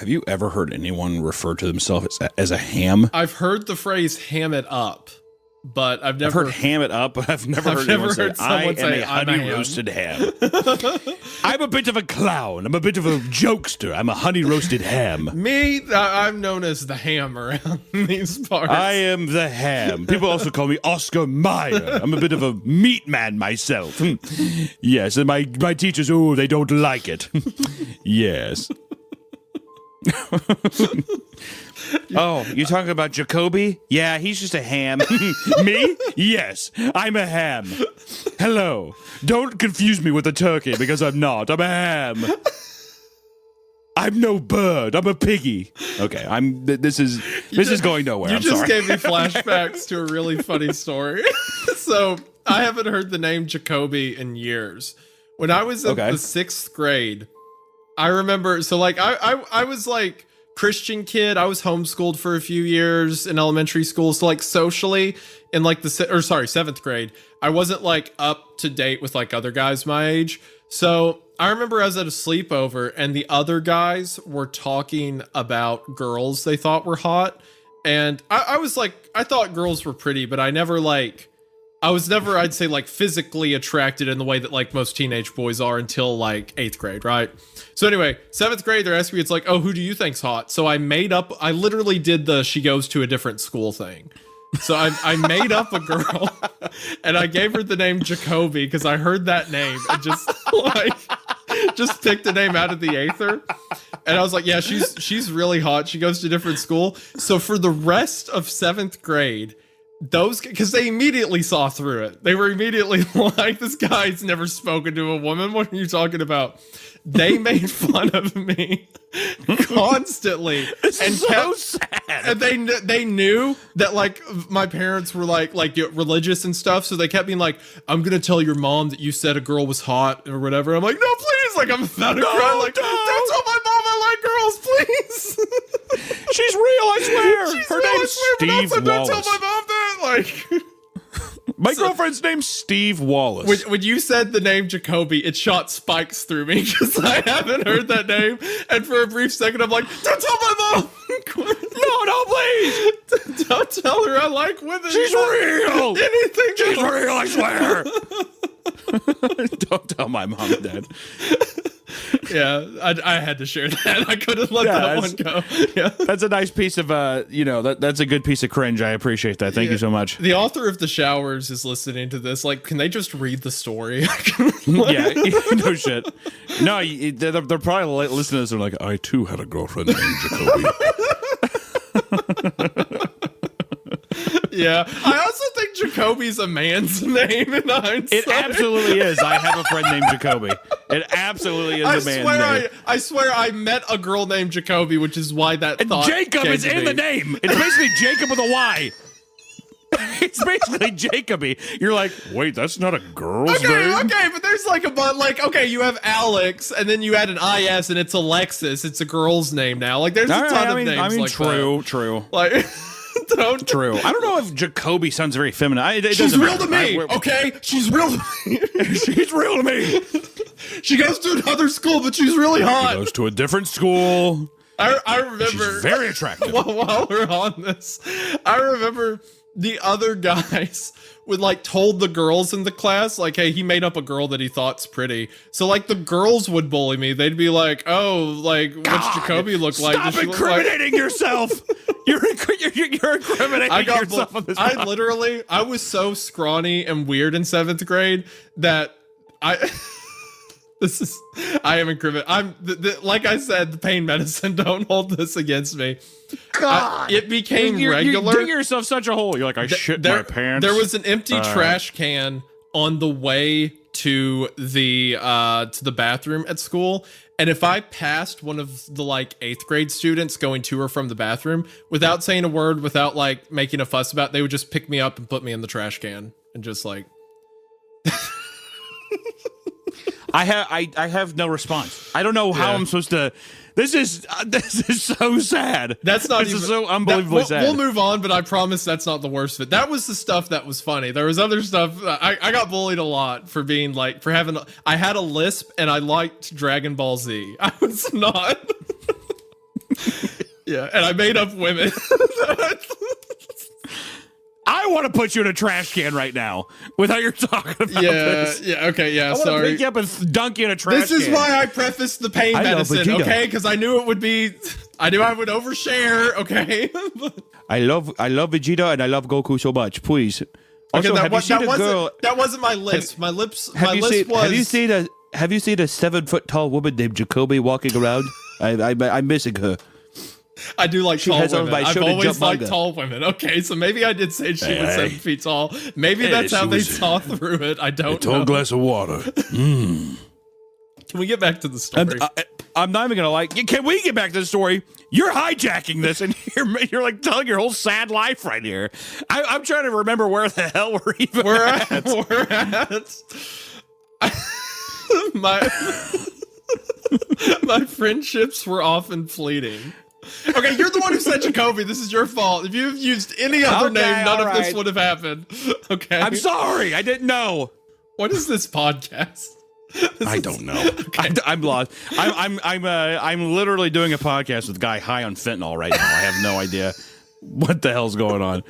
Have you ever heard anyone refer to themselves as a ham? I've heard the phrase ham it up, but I've never heard ham it up, but I've never heard anyone say, I am a honey roasted ham. I'm a bit of a clown. I'm a bit of a jokester. I'm a honey roasted ham. I'm known as the ham around these parts. I am the ham. People also call me Oscar Mayer. I'm a bit of a meat man myself. Yes, and my teachers, they don't like it. Yes. Oh, you talking about Jacoby? Yeah, he's just a ham. Me? Yes, I'm a ham. Hello. Don't confuse me with a turkey because I'm not. I'm a ham. I'm no bird. I'm a piggy. Okay, this is going nowhere. You I'm just sorry. gave me flashbacks to a really funny story. So I haven't heard the name Jacoby in years. When I was in the 6th grade, I remember, so like I was like Christian kid. I was homeschooled for a few years in elementary school. So like socially in like 7th grade, I wasn't like up to date with like other guys my age. So I remember I was at a sleepover and the other guys were talking about girls they thought were hot. And I was like, I thought girls were pretty, but I was never, I'd say, like physically attracted in the way that like most teenage boys are until like 8th grade, right? So anyway, 7th grade, they're asking me, it's like, oh, who do you think's hot? So I literally did the she goes to a different school thing. So I made up a girl and I gave her the name Jacoby because I heard that name and just picked a name out of the aether. And I was like, yeah, she's really hot. She goes to a different school. So for the rest of 7th grade, because they immediately saw through it. They were immediately like, this guy's never spoken to a woman. What are you talking about? They made fun of me constantly. This is so sad. And they knew that like my parents were like religious and stuff. So they kept being like, I'm going to tell your mom that you said a girl was hot or whatever. I'm like, no, please. Like I'm about to cry. Like, don't tell my mom I like girls, please. She's real, I swear. Her name's Steve Wallace. Don't tell my mom that. Like, my girlfriend's name's Steve Wallace. When you said the name Jacoby, it shot spikes through me because I haven't heard that name. And for a brief second, I'm like, don't tell my mom. No, please. Don't tell her I like women. She's real. Anything. She's real, I swear. Don't tell my mom and dad. Yeah, I had to share that. I couldn't let that one go. Yeah, that's a nice piece of that's a good piece of cringe. I appreciate that. Thank you so much. The author of The Showers is listening to this. Like, can they just read the story? Yeah, no shit. No, they're probably listening to this. They're like, I too had a girlfriend named Jacoby. Yeah, I also think Jacoby's a man's name in hindsight. It absolutely is. I have a friend named Jacoby. It absolutely is a man's name. I swear I met a girl named Jacoby, which is why that thought Jacob is in the name. It's basically Jacob with a Y. It's basically Jacoby. You're like, wait, that's not a girl's name? Okay, but there's like okay, you have Alex, and then you add an IS, and it's Alexis. It's a girl's name now. Like, there's a ton of names like that. True. Like... True. I don't know if Jacoby sounds very feminine. She's real to me. Okay, she's real to me. She's real to me. She goes to another school, but she's really hot. She goes to a different school. I remember. She's very attractive. While we're on this, I remember the other guys would like told the girls in the class, like, hey, he made up a girl that he thought's pretty. So like the girls would bully me. They'd be like, oh, like, what's Jacoby look like? Stop incriminating yourself. You're incriminating yourself on this podcast. I was so scrawny and weird in 7th grade that I am incriminating. Like I said, the pain medicine, don't hold this against me. God, it became regular. You're digging yourself such a hole. You're like, I shit my pants. There was an empty trash can on the way to the bathroom at school. And if I passed one of the like 8th grade students going to or from the bathroom without saying a word, without like making a fuss about it, they would just pick me up and put me in the trash can and just like. I have no response. I don't know how I'm supposed to. This is so sad. This is so unbelievably sad. We'll move on, but I promise that's not the worst of it. That was the stuff that was funny. There was other stuff. I got bullied a lot for being like, I had a lisp and I liked Dragon Ball Z. I was not. Yeah, and I made up women. I want to put you in a trash can right now with how you're talking about this. Yeah, okay, yeah, I want to pick you up and dunk you in a trash can. This is why I prefaced the pain medicine, okay? Because I knew it would be, I knew I would overshare, okay? I love Vegeta and I love Goku so much. Please. Also, okay, that wasn't my list. My list was. Have you seen a 7-foot tall woman named Jacoby walking around? I'm missing her. I do like tall women. I've always liked manga. tall women. Okay, so maybe I did say she was 7 feet tall. Maybe that's how they saw through it. I don't know. A tall glass of water. Can we get back to the story? I'm not even gonna can we get back to the story? You're hijacking this and you're like telling your whole sad life right here. I'm trying to remember where the hell we're even at. We're at. My friendships were often fleeting. Okay, you're the one who said Jacoby. This is your fault. If you've used any other name, none of this would have happened. Okay. I'm sorry. I didn't know. What is this podcast? I don't know. Okay. I'm lost. I'm literally doing a podcast with a guy high on fentanyl right now. I have no idea what the hell's going on.